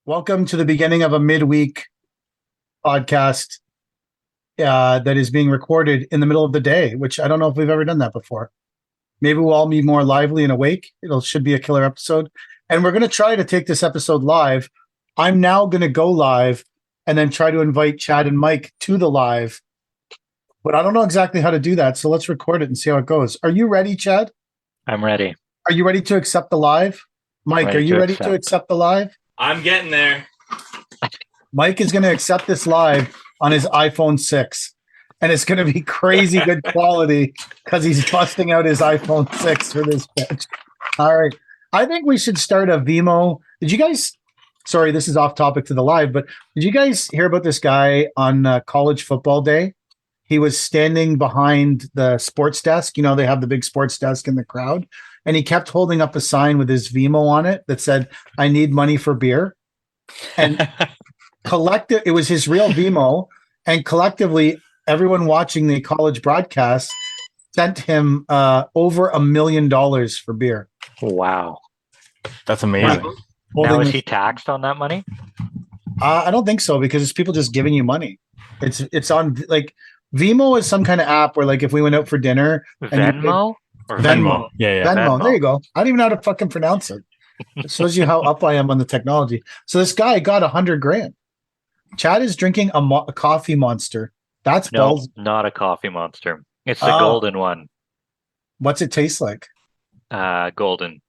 Welcome to the beginning of a midweek podcast that is being recorded in the middle of the day, which I don't know if we've ever done that before. Maybe we'll all be more lively and awake. Should be a killer episode. And we're going to try to take this episode live. I'm now going to go live and then try to invite Chad and Mike to the live. But I don't know exactly how to do that. So let's record it and see how it goes. Are you ready, Chad? I'm ready. Are you ready to accept the live? Mike, are you ready to accept the live? I'm getting there. Mike is going to accept this live on his iPhone 6. And it's going to be crazy good quality because he's busting out his iPhone 6 for this pitch. All right. I think we should start a Vimo. Did you guys, sorry, this is off topic to the live, but did you guys hear about this guy on college football day? He was standing behind the sports desk. You know, they have the big sports desk in the crowd. And he kept holding up a sign with his Vimo on it that said, "I need money for beer." And it was his real Vimo. And collectively, everyone watching the college broadcast sent him over $1 million for beer. Wow. That's amazing. Now, is he taxed on that money? I don't think so, because it's people just giving you money. It's on, like, Vimo is some kind of app where, like, if we went out for dinner. Venmo? Venmo. Yeah. Venmo. There you go. I don't even know how to fucking pronounce it. It shows you how up I am on the technology. So this guy got $100,000. Chad is drinking a coffee monster. That's balls. Not a coffee monster. It's the golden one. What's it taste like? Golden.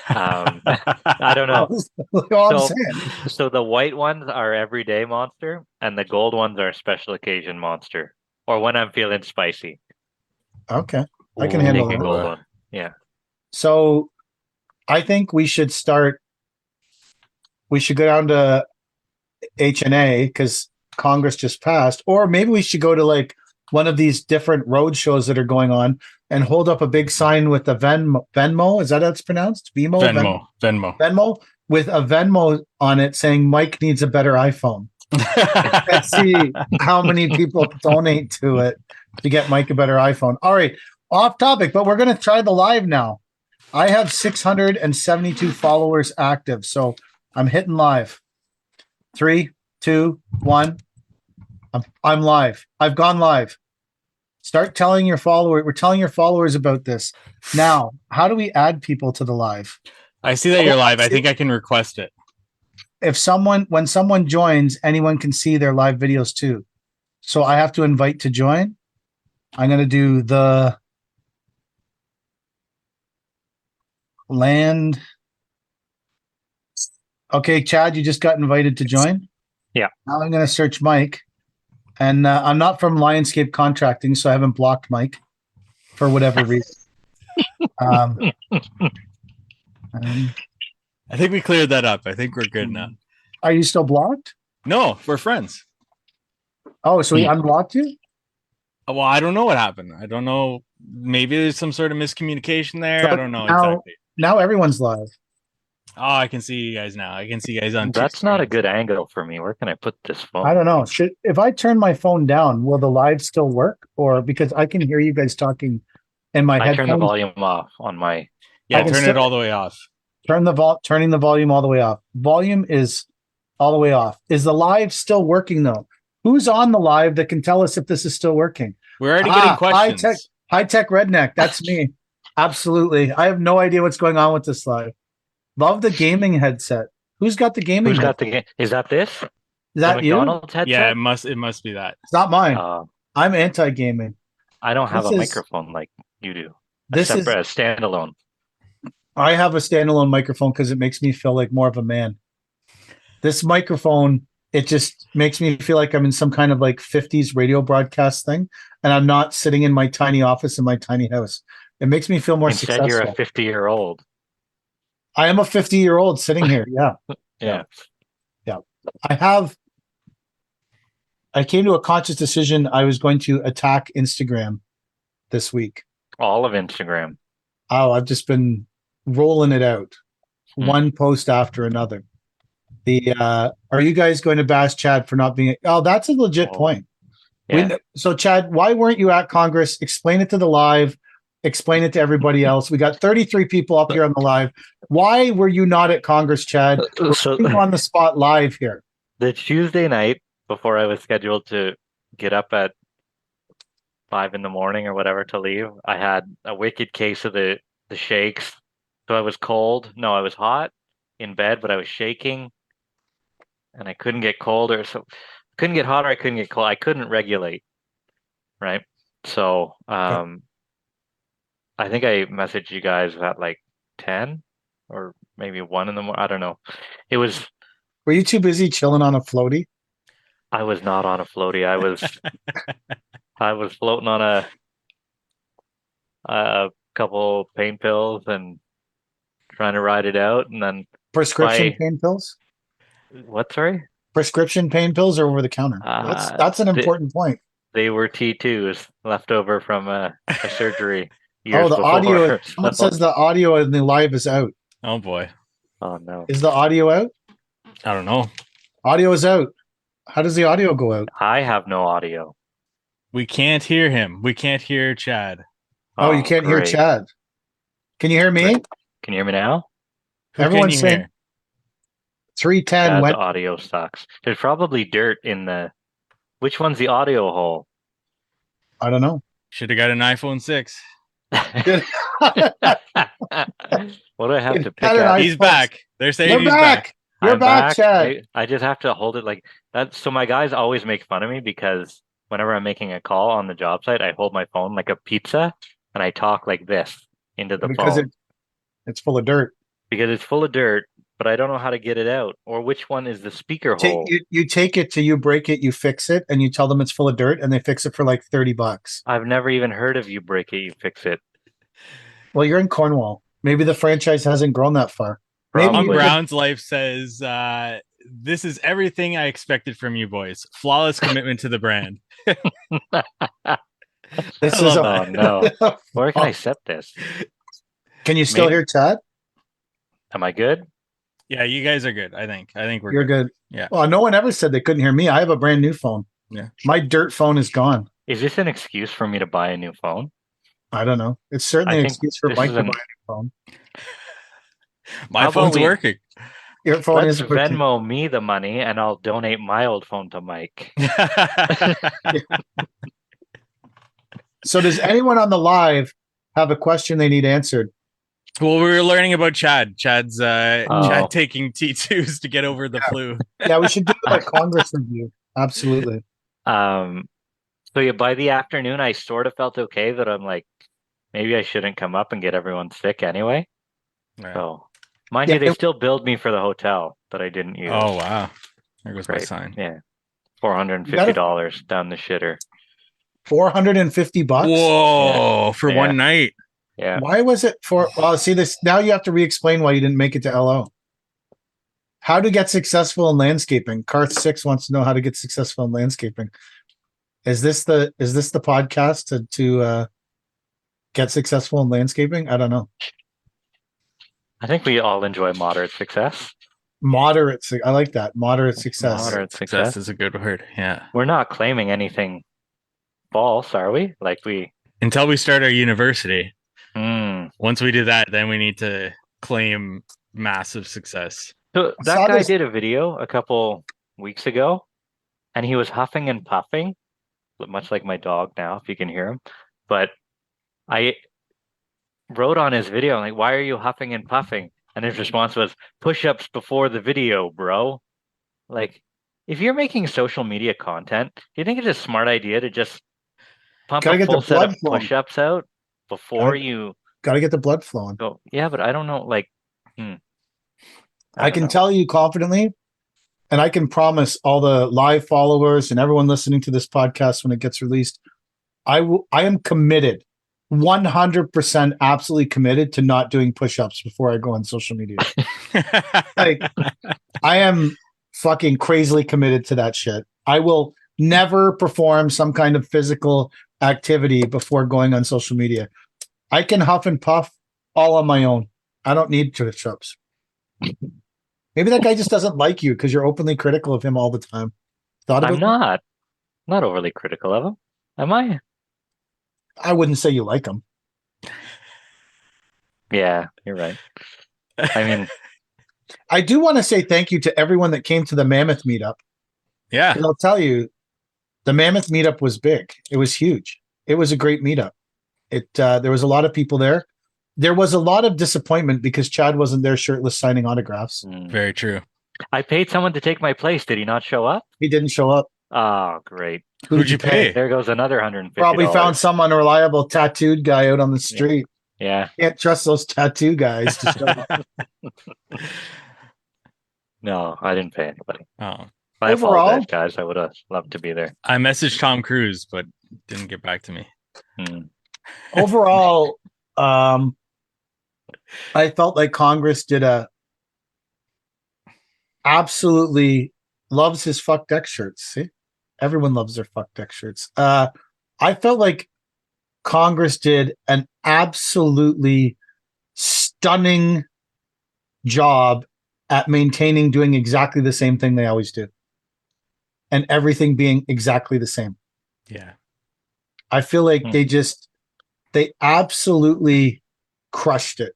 I don't know. All I'm saying. So the white ones are everyday monster, and the gold ones are special occasion monster, or when I'm feeling spicy. Okay, I can handle Take a that. gold one. Yeah. So I think we should start. We should go down to H&A because Congress just passed, or maybe we should go to like one of these different road shows that are going on and hold up a big sign with a Venmo. Is that how it's pronounced? Venmo with a Venmo on it saying Mike needs a better iPhone. Let's see how many people donate to it to get Mike a better iPhone. All right, off topic, but we're going to try the live now. I have 672 followers active, so I'm hitting live. 3, 2, 1. I'm live. I've gone live. Start telling your followers. We're telling your followers about this. Now, how do we add people to the live? I see that you're live. I think I can request it. When someone joins, anyone can see their live videos too. So I have to invite to join. I'm going to do the land. Okay, Chad, you just got invited to join. Yeah. Now I'm going to search Mike. And I'm not from Lionscape Contracting, so I haven't blocked Mike for whatever reason. I think we cleared that up. I think we're good now. Are you still blocked? No, we're friends. Oh, so he unblocked you? Well, I don't know what happened. I don't know. Maybe there's some sort of miscommunication there. So I don't know exactly. Now everyone's live. Oh, I can see you guys now. I can see you guys on. That's not a good angle for me. Where can I put this phone? I don't know. If I turn my phone down, will the live still work? Or because I can hear you guys talking in my headphones. I turn the volume off on my. Yeah, turn it all the way off. Turning the volume all the way off. Volume is all the way off. Is the live still working though? Who's on the live that can tell us if this is still working? We're already getting questions. High tech redneck. That's me. Absolutely. I have no idea what's going on with this live. Love the gaming headset. Who's got the gaming? Who's got the game? Is that this? Is that the you? McDonald's headset? Yeah, it must be that. It's not mine. I'm anti-gaming. I don't have a microphone like you do. This is a standalone. I have a standalone microphone because it makes me feel like more of a man. This microphone, it just makes me feel like I'm in some kind of like 50s radio broadcast thing, and I'm not sitting in my tiny office in my tiny house. It makes me feel more successful. Instead, you're a 50-year-old. I am a 50-year-old sitting here. Yeah. Yeah. I came to a conscious decision. I was going to attack Instagram this week. All of Instagram. Oh, I've just been rolling it out. One post after another. Are you guys going to bash Chad for not being? Oh, that's a legit point. Yeah. So Chad, why weren't you at Congress? Explain it to the live. Explain it to everybody else. We got 33 people up here on the live. Why were you not at Congress, Chad? We're So putting you on the spot live here. the Tuesday night before I was scheduled to get up at 5 in the morning or whatever to leave, I had a wicked case of the shakes. So I was cold. No, I was hot in bed, but I was shaking, and I couldn't get cold or so couldn't get hot or I couldn't get cold. I couldn't regulate, right? So I think I messaged you guys at like 10 or maybe 1 in the morning. I don't know. It was Were you too busy chilling on a floaty? I was not on a floaty. I was floating on a couple pain pills and trying to ride it out, and then Prescription by pain pills? what? Sorry, Prescription pain pills or over the counter? That's an important point. they were T2s left over from a surgery Oh, years the before. audio. Someone So- says the audio in the live is out. Oh boy. oh no, Is the audio out? I don't know. Audio is out. How does the audio go out? I have no audio. We can't hear him. We can't hear Chad. Oh, you can't hear great. Chad. Can you hear me? Can you hear me now? Who Everyone's can you saying hear? 310 Chad's went. audio sucks. There's probably dirt in the. Which one's the audio hole? I don't know. Should have got an iPhone 6. What do I have to pick Had an up? He's iPhone. back. They're saying You're he's back. You're I'm back, Chad. I just have to hold it like that. So my guys always make fun of me because whenever I'm making a call on the job site, I hold my phone like a pizza and I talk like this into the Because phone it's full of dirt. because it's full of dirt, but I don't know how to get it out or which one is the speaker hole. You take it till you break it, you fix it, and you tell them it's full of dirt, and they fix it for like $30. I've never even heard of you break it, you fix it. Well, you're in Cornwall. Maybe the franchise hasn't grown that far. Maybe On Probably. you could- Brown's Life says, this is everything I expected from you boys. Flawless commitment to the brand. this I is love Oh no. Where can I set this? Can you still Maybe- hear Chad? Am I good? Yeah, you guys are good. I think we're You're good. Yeah. Well, no one ever said they couldn't hear me. I have a brand new phone. Yeah. My dirt phone is gone. Is this an excuse for me to buy a new phone? I don't know. It's certainly I an think excuse for this Mike is to buy an- a new phone. My How about phone's we- working. Your phone Let's is working. Venmo me the money and I'll donate my old phone to Mike. So does anyone on the live have a question they need answered? Well, we were learning about Chad. Chad's Oh. Chad taking T2s to get over the flu. Yeah, we should do a Congress review. Absolutely. So yeah, by the afternoon, I sort of felt okay that I'm like, maybe I shouldn't come up and get everyone sick anyway. Right. So, mind Yeah, you, they still billed me for the hotel that I didn't use. Oh wow. There goes my Great. sign. Yeah, $450 down the shitter. $450. Whoa, for Yeah. one night. Yeah, Why was it for? Well, see this now. You have to re-explain why you didn't make it to LO. How to get successful in landscaping? Karth6 wants to know how to get successful in landscaping. Is this the podcast to get successful in landscaping? I don't know. I think we all enjoy moderate success. Moderate. I like that. Moderate success. Moderate Success success. is a good word. Yeah. We're not claiming anything false, are we? Like Until we start our university. Hmm. Once we do that, then we need to claim massive success. So I that saw guy this- did a video a couple weeks ago, and he was huffing and puffing, much like my dog now, if you can hear him. But I wrote on his video, like, why are you huffing and puffing? And his response was, push-ups before the video, bro. Like, if you're making social media content, do you think it's a smart idea to just pump Gotta a get the full set blood of flowing. push-ups out before Gotta- you Got to get the blood flowing. go? Yeah, but I don't know, like, I don't can know. tell you confidently, and I can promise all the live followers and everyone listening to this podcast when it gets released, I am committed, 100% absolutely committed to not doing push-ups before I go on social media. Like, I am fucking crazily committed to that shit. I will never perform some kind of physical activity before going on social media. I can huff and puff all on my own. I don't need push-ups. Maybe that guy just doesn't like you because you're openly critical of him all the time. Thought I'm about not overly critical of him. Am I? I wouldn't say you like him. Yeah, you're right. I mean, I do want to say thank you to everyone that came to the Mammoth meetup. Yeah. 'Cause I'll tell you, the Mammoth meetup was big. It was huge. It was a great meetup. There was a lot of people there. There was a lot of disappointment because Chad wasn't there shirtless signing autographs. Very true. I paid someone to take my place. Did he not show up? He didn't show up. Oh, great. Who Who'd did you pay? There goes another $150. Probably found some unreliable tattooed guy out on the street. Yeah. Can't trust those tattoo guys to show up. No, I didn't pay anybody. Oh, I Overall- apologize, guys. I would have loved to be there. I messaged Tom Cruise, but didn't get back to me. Overall, I felt like Congress did a absolutely loves his fuck deck shirts. See, everyone loves their fuck deck shirts. I felt like Congress did an absolutely stunning job at maintaining doing exactly the same thing they always do, and everything being exactly the same. Yeah. I feel like they absolutely crushed it.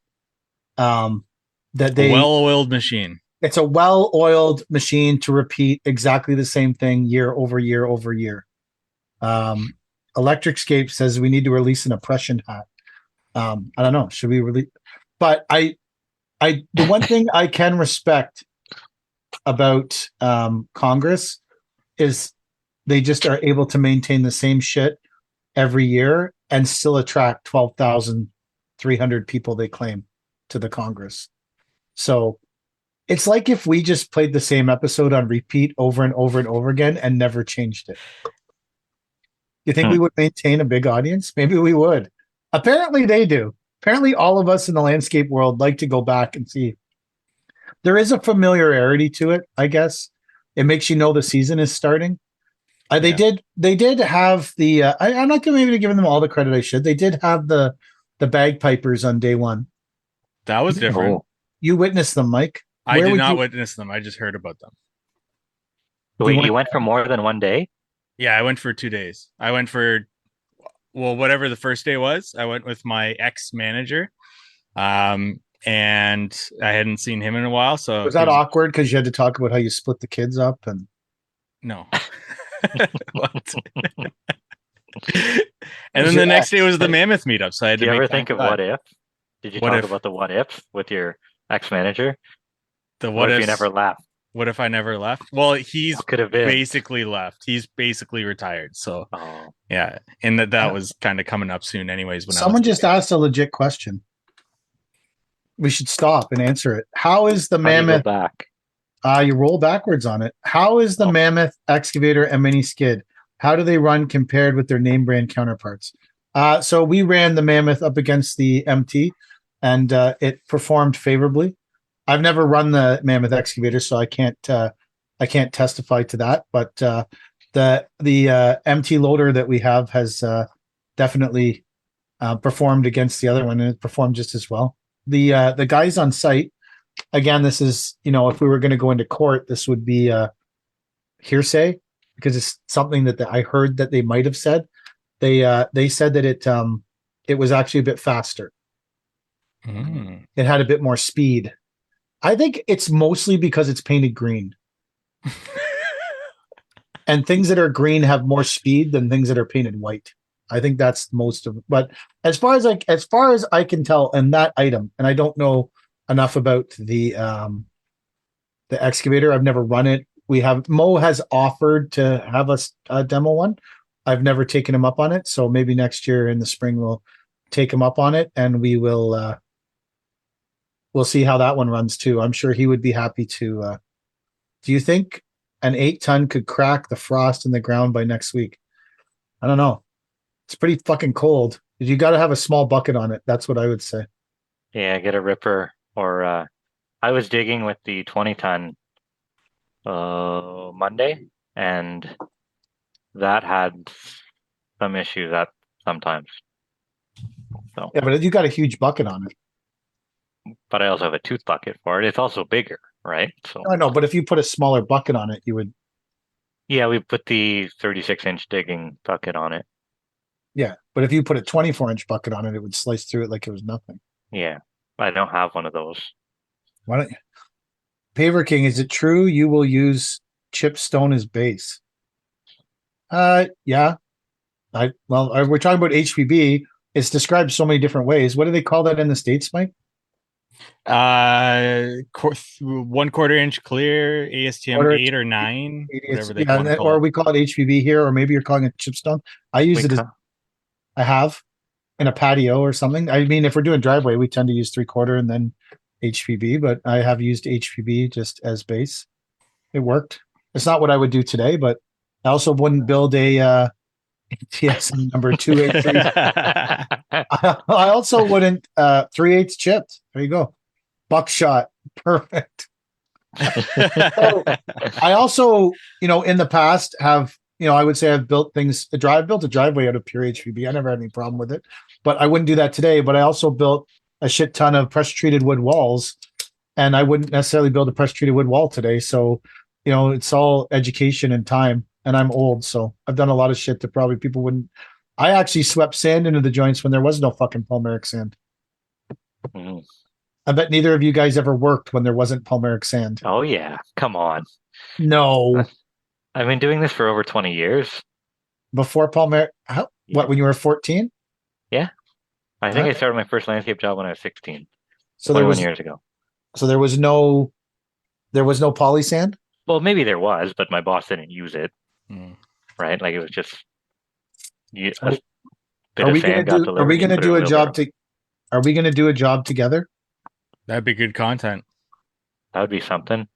Well-oiled machine. It's a well-oiled machine to repeat exactly the same thing year over year over year. Electricscape says we need to release an oppression hat. I don't know. Should we release? But the one thing I can respect about Congress is they just are able to maintain the same shit every year and still attract 12,300 people they claim to the Congress. So it's like if we just played the same episode on repeat over and over and over again and never changed it. You think we would maintain a big audience? Maybe we would. Apparently they do. Apparently all of us in the landscape world like to go back and see. There is a familiarity to it, I guess. It makes you know the season is starting. They did have the I'm not maybe giving them all the credit I should. They did have the bagpipers on day one. That was different. You witnessed them, Mike. I did not witness them. I just heard about them. Wait, you went for more than one day? Yeah, I went for 2 days. I went for whatever the first day was. I went with my ex-manager. And I hadn't seen him in a while. So was that awkward because you had to talk about how you split the kids up? And no. And then the next day was the Mammoth meetup. So I had Do to you ever think of what if? Did you What talk if? about the what if with your ex-manager? The What if you ifs. never left? What if I never left? Well, he's What could have been? basically left. He's basically retired. So Oh, yeah, and that was kind of coming up soon, anyways. When someone just asked a legit question. We should stop and answer it. How is the how do you go Mammoth? back? You roll backwards on it. How is the Mammoth excavator and mini skid? How do they run compared with their name brand counterparts? So we ran the Mammoth up against the MT, and it performed favorably. I've never run the Mammoth excavator, so I can't testify to that. But the MT loader that we have has definitely performed against the other one, and it performed just as well. The guys on site, again, this is, if we were going to go into court, this would be hearsay because it's something that I heard that they might have said. They said that it was actually a bit faster. It had a bit more speed. I think it's mostly because it's painted green. And things that are green have more speed than things that are painted white. I think that's most of it. But as far as I can tell, in that item, and I don't know enough about the excavator. I've never run it. Mo has offered to have us demo one. I've never taken him up on it. So maybe next year in the spring we'll take him up on it, and we'll see how that one runs too. I'm sure he would be happy to. Do you think an 8-ton could crack the frost in the ground by next week? I don't know. It's pretty fucking cold. You got to have a small bucket on it. That's what I would say. Yeah, get a ripper or I was digging with the 20-ton Monday, and that had some issues at sometimes. So Yeah, but you got a huge bucket on it. but I also have a tooth bucket for it. It's also bigger, right? So I know, but if you put a smaller bucket on it, you would. yeah, we put the 36-inch digging bucket on it. Yeah, but if you put a 24-inch bucket on it, it would slice through it like it was nothing. Yeah. I don't have one of those. Why don't Paver King, is it true you will use chipstone as base? Yeah. We're talking about HPB. It's described so many different ways. What do they call that in the States, Mike? 1/4 inch clear, ASTM Quarter- 8 or 9, whatever they Yeah, want to call or it. we call it HPB here, or maybe you're calling it chipstone. I use it as I have in a patio or something. I mean, if we're doing driveway, we tend to use 3/4 and then HPB, but I have used HPB just as base. It worked. It's not what I would do today, but I also wouldn't build a TSM number 283. I also wouldn't 3/8 chipped. There you go. Buckshot. Perfect. So, I also, in the past have, I would say I've built things, built a driveway out of pure HPB. I never had any problem with it, but I wouldn't do that today. But I also built a shit ton of pressure treated wood walls, and I wouldn't necessarily build a pressure treated wood wall today. So, it's all education and time, and I'm old. So I've done a lot of shit that probably people wouldn't. I actually swept sand into the joints when there was no fucking palmeric sand. Mhm. I bet neither of you guys ever worked when there wasn't palmeric sand. Oh yeah, come on. No. I've been doing this for over 20 years. Before palmeric, what, when you were 14? Yeah. I think Huh? I started my first landscape job when I was 16, So there 21 was years ago. there was no poly sand. Well, maybe there was, but my boss didn't use it, Hmm. right? Like it was just a Are bit Are of we gonna sand got do? Are delivered. we You gonna put it in do a wheelbarrow. job to? Are we gonna do a job together? That'd be good content. That would be something.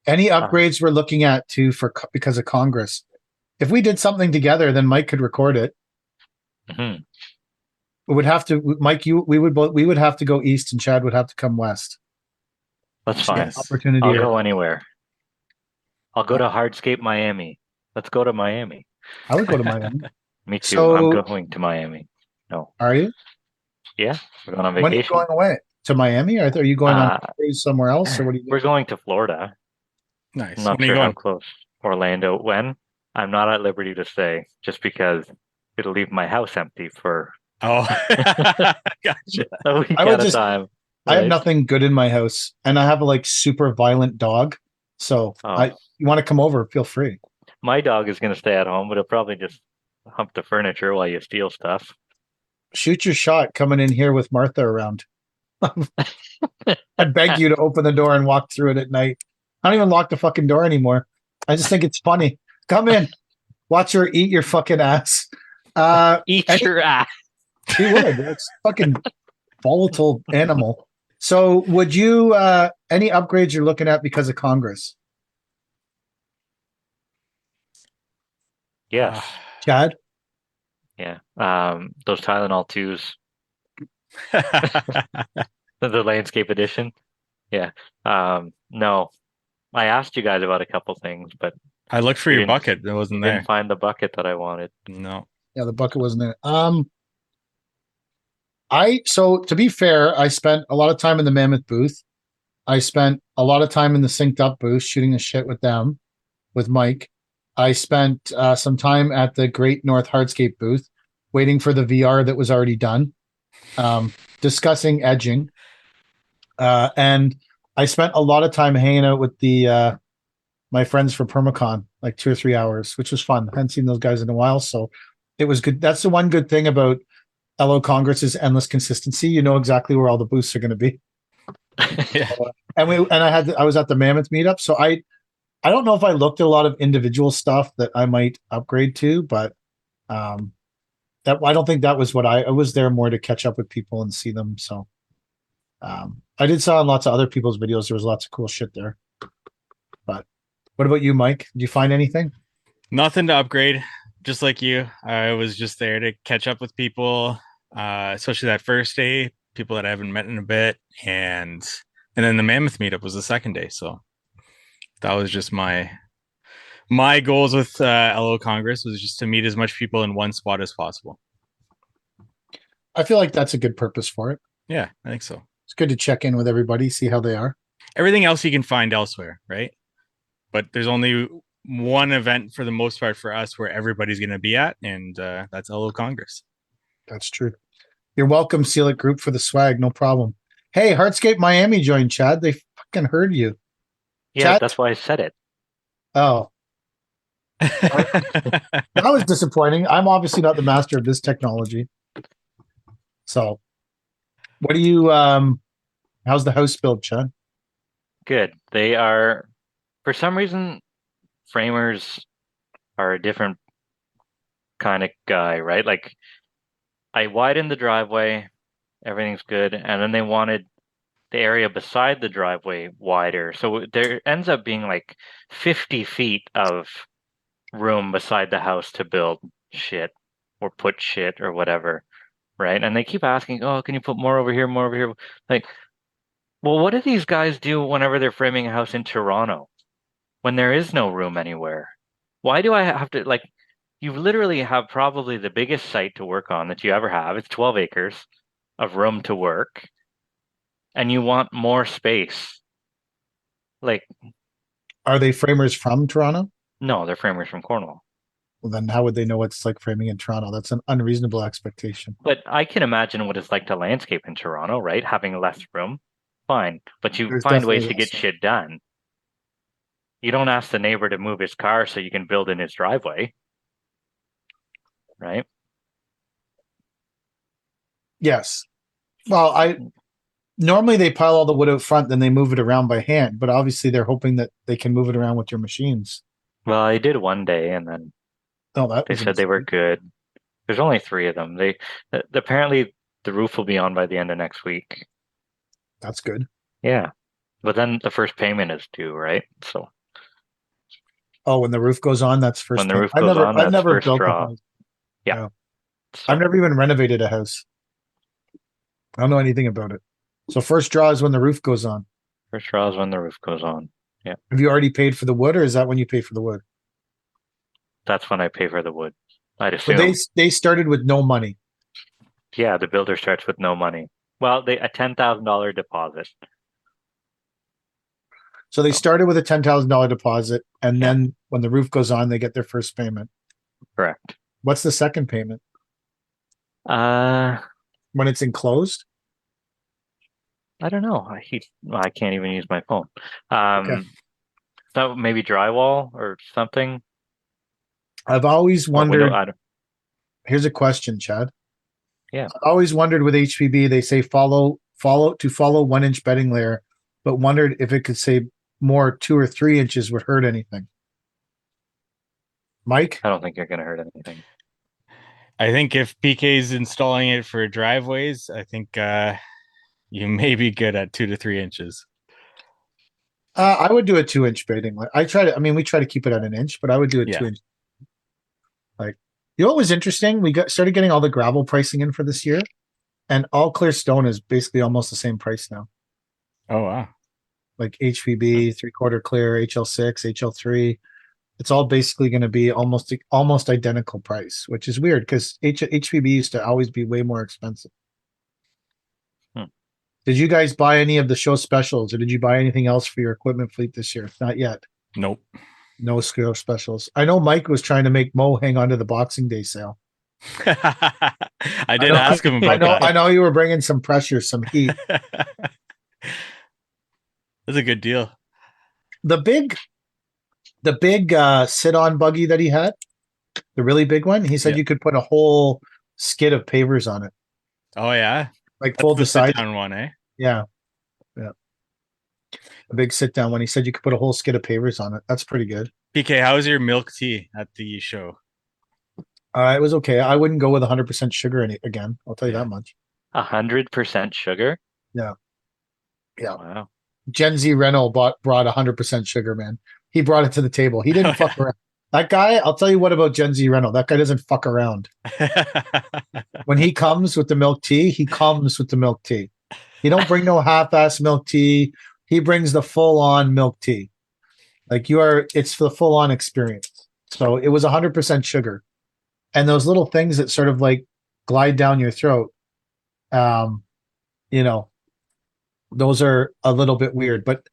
Any upgrades we're looking at because of Congress? If we did something together, then Mike could record it. Mhm. We would have to, Mike. We would have to go east, and Chad would have to come west. That's fine. Opportunity. I'll go anywhere. I'll go to Hardscape Miami. Let's go to Miami. I would go to Miami. Me too. So, I'm going to Miami. No. are you? Yeah. We're going on When are you vacation. going away to Miami? Are you going on a cruise somewhere else, or what are you We're going to Florida. Nice. I'm not When are you sure how going? close. Orlando. When? I'm not at liberty to say, just because it'll leave my house empty for Oh, gotcha. a week I would at a just- time. I have right? nothing good in my house, and I have a super violent dog. So Oh. you want to come over? Feel free. My dog is going to stay at home, but he'll probably just hump the furniture while you steal stuff. Shoot your shot coming in here with Martha around. I'd beg you to open the door and walk through it at night. I don't even lock the fucking door anymore. I just think it's funny. Come in, watch her eat your fucking ass. Eat your ass. She would. It's fucking volatile animal. So, would you any upgrades you're looking at because of Congress, Yes. Chad? Yeah. Those Tylenol 2s, the landscape edition. Yeah. No. I asked you guys about a couple things, but I looked for You your didn't- bucket. It wasn't didn't there. find the bucket that I wanted. No. Yeah, the bucket wasn't there. So to be fair, I spent a lot of time in the Mammoth booth. I spent a lot of time in the Synced Up booth shooting the shit with them, with Mike. I spent some time at the Great North Hardscape booth, waiting for the VR that was already done, discussing edging, and I spent a lot of time hanging out with the my friends from Permacon, like 2 or 3 hours, which was fun. I hadn't seen those guys in a while, so it was good. That's the one good thing about LO Congress's endless consistency. You know exactly where all the booths are going to be. Yeah. And I was at the Mammoth meetup, so I don't know if I looked at a lot of individual stuff that I might upgrade to, but that I don't think that was what I was there more to catch up with people and see them. So I did saw in lots of other people's videos. There was lots of cool shit there. But what about you, Mike? Did you find anything? Nothing to upgrade. Just like you, I was just there to catch up with people, especially that first day, people that I haven't met in a bit, and then the Mammoth meetup was the second day. So that was just my goals with LO Congress was just to meet as much people in one spot as possible. I feel like that's a good purpose for it. Yeah, I think so. It's good to check in with everybody, see how they are. Everything else you can find elsewhere, right? But there's only one event for the most part for us where everybody's going to be at, and that's LO Congress. That's true. You're welcome, Seal It Group, for the swag. No problem. Hey, Hardscape Miami joined, Chad. They fucking heard you. Yeah, Chad? that's why I said it. Oh, that was disappointing. I'm obviously not the master of this technology. So, what do you how's the house build, Chad? Good. They are, for some reason, framers are a different kind of guy, right? Like I widened the driveway, everything's good, and then they wanted the area beside the driveway wider. So there ends up being like 50 feet of room beside the house to build shit or put shit or whatever, right? And they keep asking, "Oh, can you put more over here, more over here?" Like, well, what do these guys do whenever they're framing a house in Toronto when there is no room anywhere? Why do I have to like you literally have probably the biggest site to work on that you ever have. It's 12 acres of room to work, and you want more space. Like, Are they framers from Toronto? no, they're framers from Cornwall. Well, then how would they know what it's like framing in Toronto? That's an unreasonable expectation. But I can imagine what it's like to landscape in Toronto, right? Having less room. Fine. But you There's find definitely ways to get less. shit done. You don't ask the neighbor to move his car so you can build in his driveway, right? Yes. Well, I normally they pile all the wood out front, then they move it around by hand. But obviously, they're hoping that they can move it around with your machines. Well, I did one day and then Oh, that they was a said they were mistake. good. There's only three of them. They apparently the roof will be on by the end of next week. That's good. Yeah. But then the first payment is due, right? So Oh, when the roof goes on, that's when first the payment. roof goes on, I've that's never first built a draw. house. Yeah. Yeah. I've So never even renovated a house. I don't know anything about it. So first draw is when the roof goes on. first draw is when the roof goes on. Yeah. Have you already paid for the wood, or is that when you pay for the wood? That's when I pay for the wood. I'd So assume. they started with no money. Yeah, the builder starts with no money. Well, they a $10,000 deposit. So they So started with a $10,000 deposit, and yeah, then when the roof goes on, they get their first payment. correct. What's the second payment? Uh, When it's enclosed? I don't know. I can't even use my phone. Okay. So maybe drywall or something I've always or window. wondered. I don't. Here's a question, Chad. Yeah, I've always wondered with HPB, they say follow 1 inch bedding layer, but wondered if it could say more 2 or 3 inches would hurt anything. Mike? I don't think you're gonna hurt anything. I think if PK's installing it for driveways, I think you may be good at 2 to 3 inches. I would do a 2 inch bedding layer. We try to keep it at an inch, but I would do a Yeah. 2 inch. Like, you know what was interesting? We started getting all the gravel pricing in for this year, and all clear stone is basically almost the same price now. Oh wow. Like HVB, 3/4 clear, HL6, HL3. It's all basically going to be almost identical price, which is weird because HVB used to always be way more expensive. Hmm. Did you guys buy any of the show specials, or did you buy anything else for your equipment fleet this year? Not yet. Nope. No show specials. I know Mike was trying to make Mo hang on to the Boxing Day sale. I did ask him about I know you were bringing some pressure, some heat. that. That's a good deal. The big sit-on buggy that he had, the really big one, he said Yeah. you could put a whole skid of pavers on it, Oh yeah. like That's fold the the sides. sit-down one, eh? Yeah, yeah. A big sit-down one. He said you could put a whole skid of pavers on it. That's pretty good. PK, how was your milk tea at the show? It was okay. I wouldn't go with 100% sugar in it again. I'll tell you Yeah. that much. 100% sugar. Yeah. Wow. Gen Z Renault brought 100% sugar, man. He brought it to the table. He didn't fuck around. That guy, I'll tell you what about Gen Z Renault. That guy doesn't fuck around. When he comes with the milk tea, he comes with the milk tea. He don't bring no half-ass milk tea. He brings the full-on milk tea. Like it's the full-on experience. So it was 100% sugar. And those little things that sort of like glide down your throat, um, you know, those are a little bit weird. But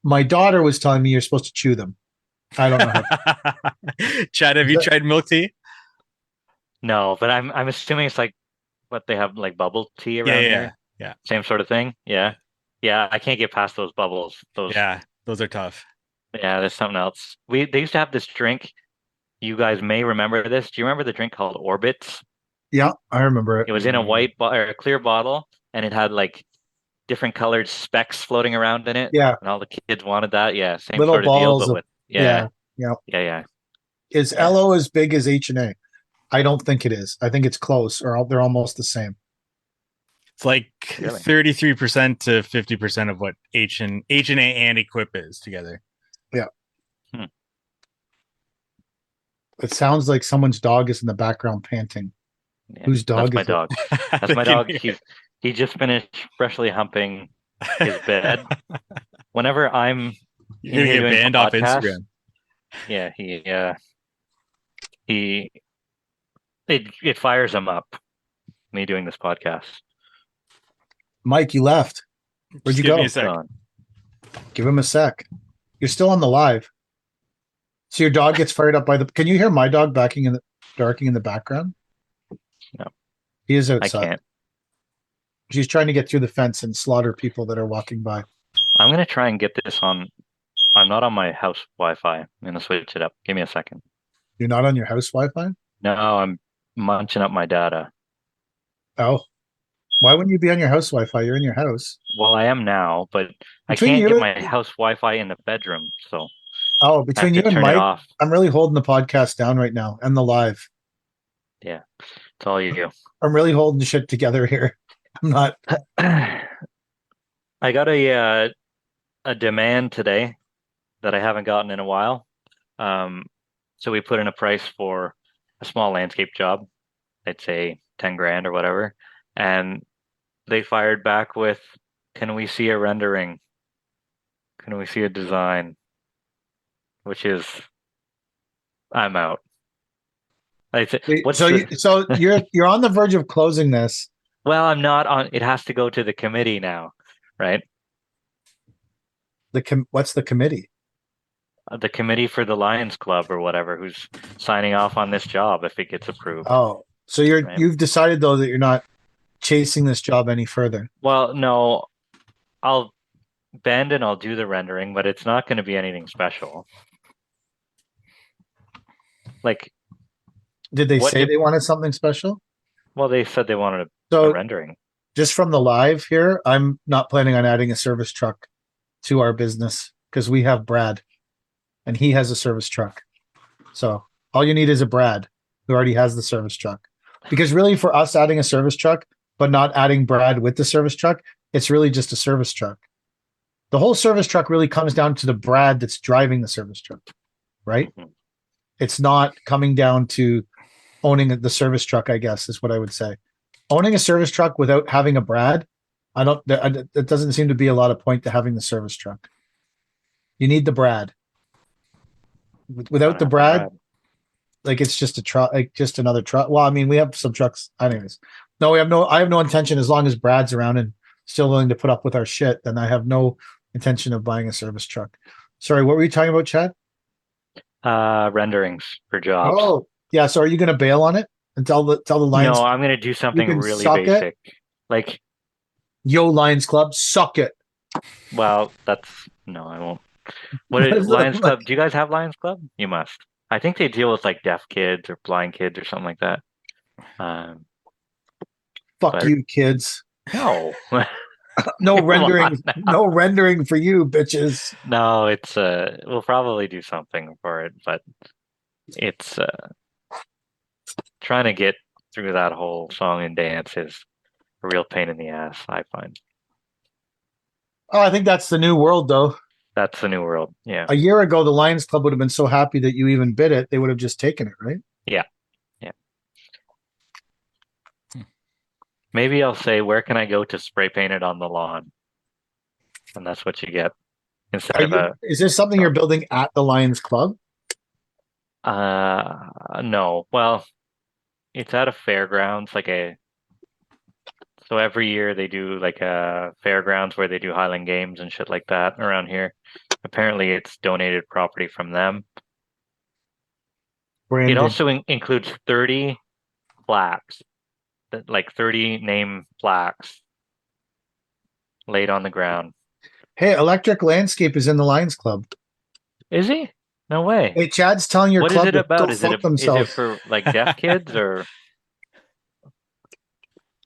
my daughter was telling me you're supposed to chew them. I don't know how. Chad, have you tried milk tea? No, but I'm assuming it's like what they have like bubble tea around Yeah. here. Same sort of thing. Yeah. Yeah, I can't get past those bubbles. Those Yeah, those are tough. Yeah, there's something else. They used to have this drink. You guys may remember this. Do you remember the drink called Orbits? Yeah, I remember it. It was in a or a clear bottle, and it had like different colored specks floating around in it, Yeah, and all the kids wanted that. Yeah, same little sort of deal, balls but of with yeah, yeah. yeah. Is Yeah. LO as big as H&A? I don't think it is. I think it's close, or they're almost the same. It's like Really? 33% to 50% of what H and A and Equip is together. Yeah. Hmm. It sounds like someone's dog is in the background panting. Yeah, Whose dog that's my is it? dog. That's my dog. He just finished freshly humping his bed. Whenever I'm You're in gonna here get doing banned off podcasts, Instagram. yeah, he it fires him up, me doing this podcast. Mike, you left. Where'd Just you give me go? a sec. Gone. Give him a sec. You're still on the live. So your dog gets fired up by the. Can you hear my dog barking in the background? No, He is I outside. can't. She's trying to get through the fence and slaughter people that are walking by. I'm gonna try and get this on. I'm not on my house Wi-Fi. I'm gonna switch it up. Give me a second. You're not on your house Wi-Fi? No, I'm munching up my data. Oh, why wouldn't you be on your house Wi-Fi? You're in your house. Well, I am now, but I Between can't get you, my house Wi-Fi in the bedroom, so I have between to you and turn it Mike, off. I'm really holding the podcast down right now and the live. Yeah, it's all you. I'm really holding shit together here. I'm not. I got a demand today that I haven't gotten in a while. Um, so we put in a price for a small landscape job. I'd say 10 grand or whatever. And they fired back with, can we see a rendering? Can we see a design? Which is, I'm out. I say, what's So the, you're on the verge of closing this. well, I'm not on, it has to go to the committee now, right? What's the committee? The committee for the Lions Club or whatever, who's signing off on this job if it gets approved, Oh, so right? you've decided though that you're not chasing this job any further. Well, no, I'll bend and I'll do the rendering, but it's not going to be anything special. Like, Did they what say did, they wanted something special? well, they said they wanted a So rendering. just from the live here, I'm not planning on adding a service truck to our business because we have Brad and he has a service truck. So all you need is a Brad who already has the service truck. Because really for us adding a service truck, but not adding Brad with the service truck, it's really just a service truck. The whole service truck really comes down to the Brad that's driving the service truck, right? Mhm. It's not coming down to owning the service truck, I guess, is what I would say. Owning a service truck without having a Brad, it doesn't seem to be a lot of point to having the service truck. You need the Brad. Without Gotta the have Brad, like it's just a truck, like just another truck. Well, I mean, we have some trucks, anyways. No, I have no intention as long as Brad's around and still willing to put up with our shit, then I have no intention of buying a service truck. Sorry, what were you talking about, Chad? renderings for jobs. Oh, yeah. So are you going to bail on it and tell the Lions No, I'm going to do you something can really suck it? basic. Like, Yo, Lions Club, suck it. well, no, I won't. What is Lions it like? Club? Do you guys have Lions Club? You must. I think they deal with like deaf kids or blind kids or something like that. Um, Fuck but you, kids. no, No come on rendering. now. No rendering for you, bitches. No, it's we'll probably do something for it, but it's trying to get through that whole song and dance is a real pain in the ass, I find. Oh, I think that's the new world, though. That's the new world. Yeah. A year ago, the Lions Club would have been so happy that you even bid it, they would have just taken it, right? Yeah. Yeah. Maybe I'll say, where can I go to spray paint it on the lawn? And that's what you get instead of Is this something you're building at the Lions Club? no. Well, it's at a fairgrounds, so every year they do like a fairgrounds where they do Highland Games and shit like that around here. Apparently it's donated property from them. Branding. It also includes 30 plaques, like 30 name plaques laid on the ground. Hey, Electric Landscape is in the Lions Club. Is he? No way. Hey, Chad's telling your What is club it to about? go Is fuck it themselves. for like deaf kids or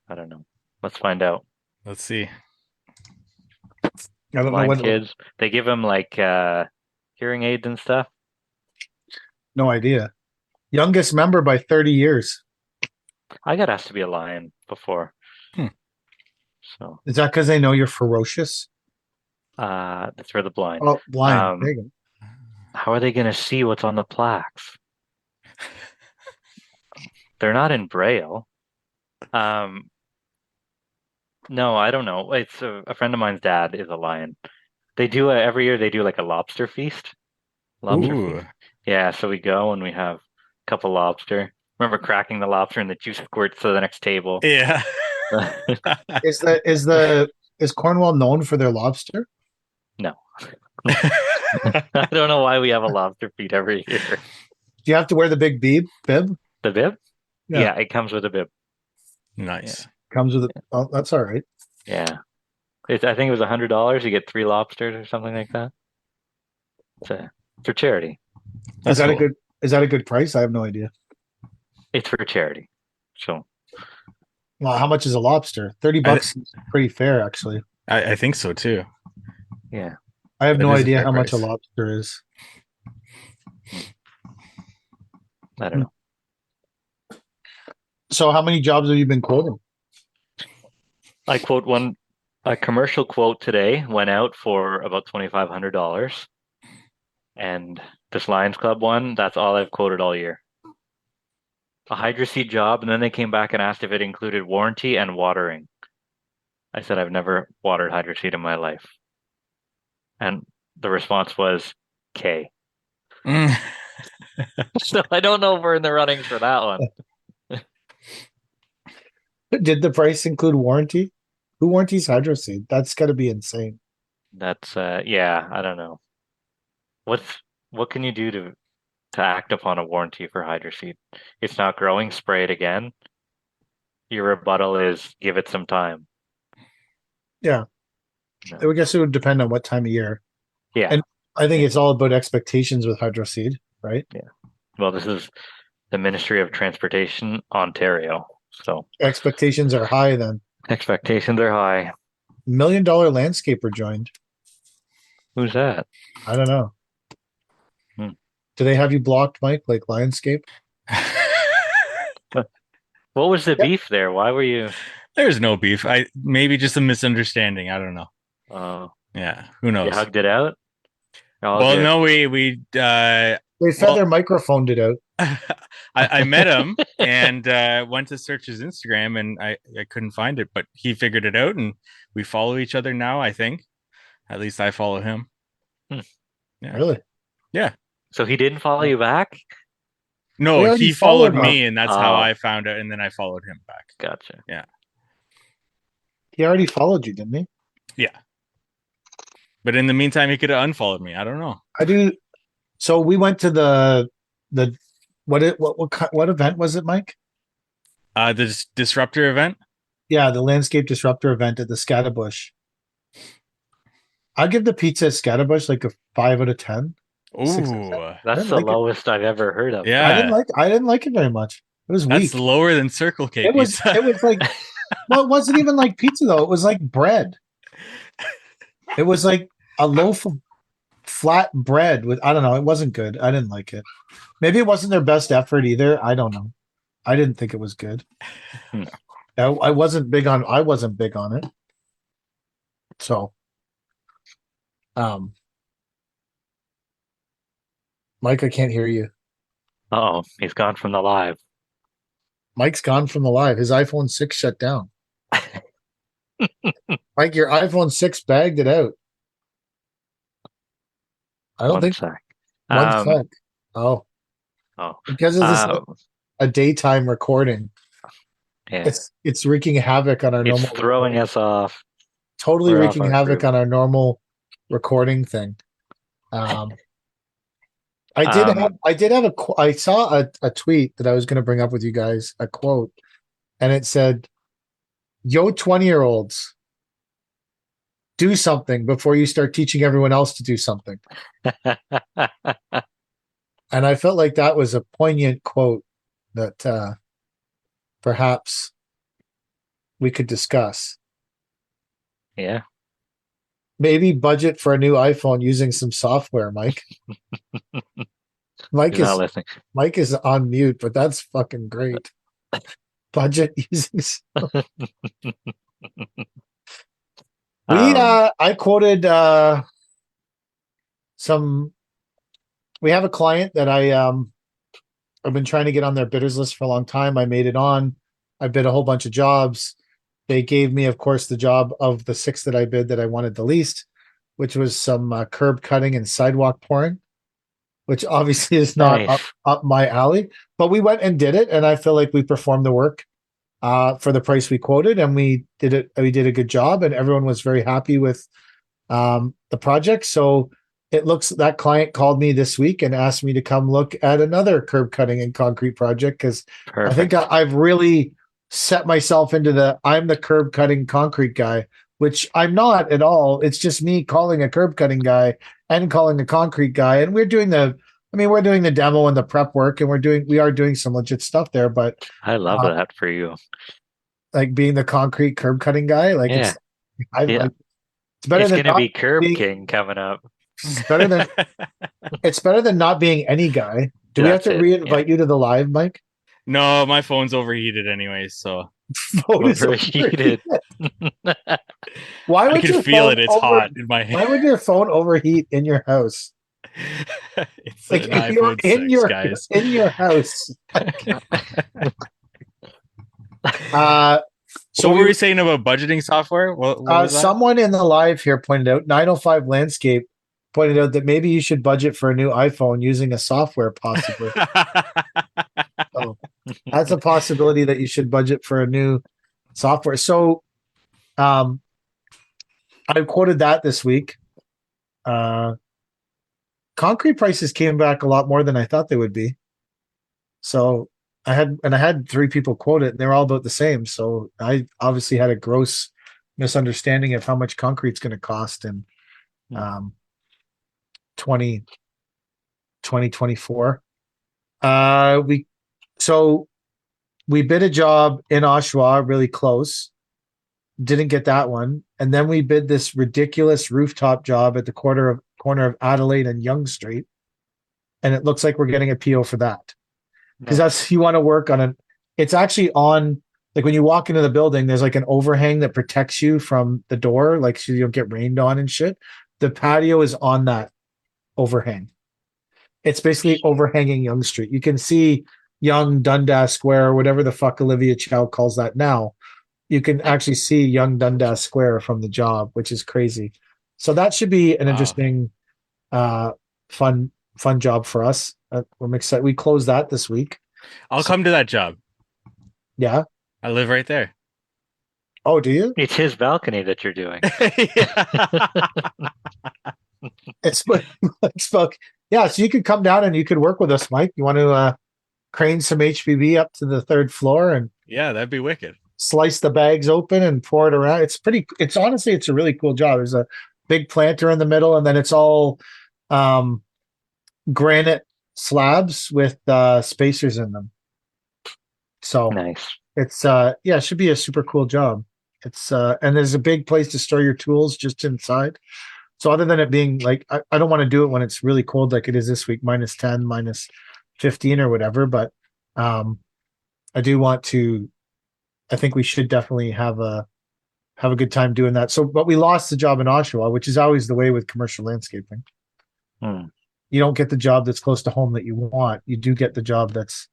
I don't know. Let's find out. Let's see. I don't know Blind what. kids. They give them like hearing aids and stuff. No idea. Youngest member by 30 years. I got asked to be a lion before. Hmm. So Is that because they know you're ferocious? that's for the blind. Oh, blind. There you go. How are they gonna see what's on the plaques? They're not in Braille. No, I don't know. It's a friend of mine's dad is a lion. They do every year. They do like a lobster feast. Lobster Ooh. feast. Yeah, so we go and we have a couple lobster. Remember cracking the lobster and the juice squirts to the next table. Yeah. Is Cornwall known for their lobster? No. I don't know why we have a lobster feast every year. Do you have to wear the big bib? The bib? Yeah. Yeah, it comes with a bib. Nice. Comes with it. Oh, that's all right. Yeah. I think it was $100. You get 3 lobsters or something like that. For charity. That's cool. Is that a good price? I have no idea. It's for charity. So Well, how much is a lobster? $30 is pretty fair, actually. I think so too. yeah. I have That no is a idea fair how much a price. lobster is. I don't know. So, how many jobs have you been quoting? I quote a commercial quote today went out for about $2,500. And this Lions Club one, that's all I've quoted all year. A Hydro Seed job, and then they came back and asked if it included warranty and watering. I said I've never watered Hydro Seed in my life. And the response was K. Mm. So I don't know if we're in the running for that one. Did the price include warranty? Who warranties Hydro Seed? That's got to be insane. That's yeah, I don't know. What can you do to act upon a warranty for Hydro Seed? It's not growing, spray it again. Your rebuttal is give it some time. Yeah. No. I guess it would depend on what time of year. Yeah. And I think it's all about expectations with Hydro Seed, right? Yeah. Well, this is the Ministry of Transportation, Ontario. So Expectations are high then. expectations are high. $1 million landscaper joined. Who's that? I don't know. Hmm. Do they have you blocked, Mike, like Lionscape? What was the beef there? Why were you? There's no beef. Maybe just a misunderstanding. I don't know. Yeah, who You knows? hugged it out? All Well, good. no, we They Well- feather microphoned it out. I met him and went to search his Instagram and I couldn't find it, but he figured it out and we follow each other now, I think. At least I follow him. Yeah. Really? So he didn't follow you back? We No, already he followed followed me and that's how Oh. I found out, and then I followed him back. Gotcha. He already followed you, didn't he? But in the meantime, he could have unfollowed me. I don't know. I do. So we went to the what event was it, Mike? The disruptor event. Yeah, the landscape disruptor event at the Scatabush. I'd give the pizza at Scatabush like a 5 out of 10. Ooh, That's the like it. lowest I've ever heard of. yeah. I didn't like it very much. It was weak. That's lower than Circle K It was like, well, it wasn't even like pizza though. It was like bread. It was like a loaf of flat bread with, I don't know. It wasn't good. I didn't like it. Maybe it wasn't their best effort either. I don't know. I didn't think it was good. Hmm. I wasn't big on it. So, Mike, I can't hear you. Oh, he's gone from the live. Mike's gone from the live. His iPhone 6 shut down. Mike, your iPhone 6 bagged it out. I don't One think sec. one sec. Oh, Oh, because this is a daytime recording. yeah. It's wreaking havoc on our It's normal. throwing us off. Totally we're off wreaking our havoc group. on our normal recording thing. I did have I saw a tweet that I was going to bring up with you guys, a quote, and it said, "Yo, 20-year-olds, do something before you start teaching everyone else to do something. And I felt like that was a poignant quote that perhaps we could discuss. Yeah. Maybe budget for a new iPhone using some software, Mike. He's not listening. Mike is on mute, but that's fucking great. Budget using. I quoted some. We have a client that I've been trying to get on their bidders list for a long time. I made it on. I bid a whole bunch of jobs. They gave me, of course, the job of the 6 that I bid that I wanted the least, which was some curb cutting and sidewalk pouring, which obviously is not Nice. up my alley. But we went and did it, and I feel like we performed the work for the price we quoted, and we did it. We did a good job, and everyone was very happy with the project. So it looks that client called me this week and asked me to come look at another curb cutting and concrete project because I think Perfect. I've really set myself into I'm the curb cutting concrete guy, which I'm not at all. It's just me calling a curb cutting guy and calling a concrete guy, and we're doing the demo and the prep work, and we are doing some legit stuff there. But I love that for you. like being the concrete curb cutting guy, like Yeah. Yeah. it's better It's than gonna not be Curb being, King coming up. it's better than it's better than not being any guy. Do we have That's to it. re-invite you to the live, Mike? No, my phone's overheated anyway, so Phone is Overheated. Why I would can your feel phone it. It's hot in my Why hand. would your phone overheat in your house? It's Like an if you're iPhone 6, guys. in your house. So What were we we saying about budgeting software? What was that? someone in the live here pointed out 905 Landscape pointed out that maybe you should budget for a new iPhone using a software possibly. So that's a possibility that you should budget for a new software. So I quoted that this week. Concrete prices came back a lot more than I thought they would be. So I had 3 people quote it, and they're all about the same. So I obviously had a gross misunderstanding of how much concrete's going to cost in 2024. We bid a job in Oshawa really close, didn't get that one, and then we bid this ridiculous rooftop job at the corner of Adelaide and Yonge Street, and it looks like we're getting a PO for that because that's you want to work on it. It's actually on, like when you walk into the building, there's like an overhang that protects you from the door, like so you don't get rained on and shit. The patio is on that overhang. It's basically overhanging Yonge Street. You can see Young Dundas Square, whatever the fuck Olivia Chow calls that now. You can actually see Young Dundas Square from the job, which is crazy. So that should be an interesting, fun job for us. I'm excited. We closed that this week. I'll come to that job. Yeah. I live right there. Oh, do you? It's his balcony that you're doing. It's yeah. So you could come down and you could work with us, Mike. You want to crane some HPV up to the 3rd floor and yeah, that'd be wicked. Slice the bags open and pour it around. It's honestly, it's a really cool job. There's a big planter in the middle, and then it's all granite slabs with spacers in them. So nice. It's it should be a super cool job. It's and there's a big place to store your tools just inside. So other than it being like, I don't want to do it when it's really cold like it is this week, -10, -15 or whatever. But I do want to. I think we should definitely have a good time doing that. So, but we lost the job in Oshawa, which is always the way with commercial landscaping. You don't get the job that's close to home that you want. You do get the job that's,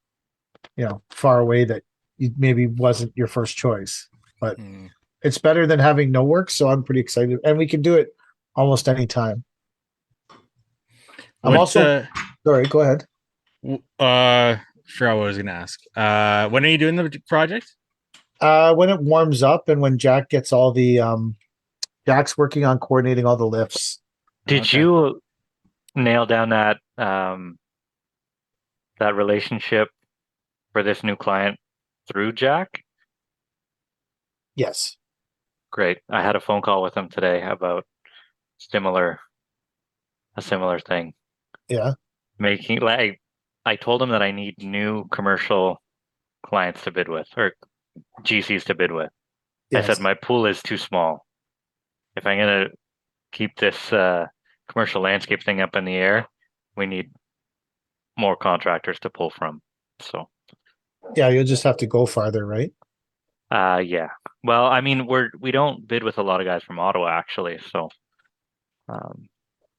far away that you maybe wasn't your first choice. But it's better than having no work. So I'm pretty excited, and we can do it almost any time. I'm also sorry. Go ahead. Sure, I was going to ask. When are you doing the project? When it warms up and when Jack gets all the Jack's working on coordinating all the lifts. Did you nail down that that relationship for this new client through Jack? Yes. great. I had a phone call with him today about similar a similar thing. Yeah. Making like I told him that I need new commercial clients to bid with or GCs to bid with. I said Yes. my pool is too small. If I'm gonna keep this commercial landscape thing up in the air, we need more contractors to pull from. So Yeah, you'll just have to go farther, right? yeah. Well, I mean we don't bid with a lot of guys from Ottawa actually, so um,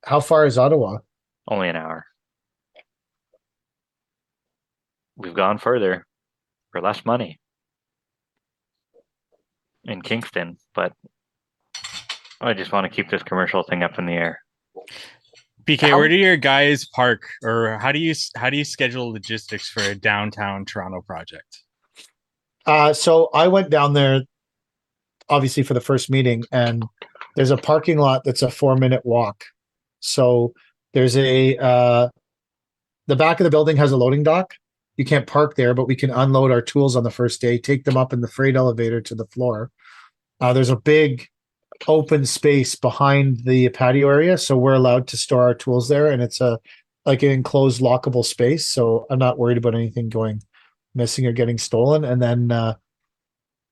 How far is Ottawa? only an hour. We've gone further for less money in Kingston, but I just want to keep this commercial thing up in the air. BK, where do your guys park, or how do you schedule logistics for a downtown Toronto project? So I went down there obviously for the first meeting, and there's a parking lot that's a 4-minute walk. So there's the back of the building has a loading dock. You can't park there, but we can unload our tools on the first day, take them up in the freight elevator to the floor. There's a big open space behind the patio area, so we're allowed to store our tools there, and it's a like an enclosed lockable space. So I'm not worried about anything going missing or getting stolen. And then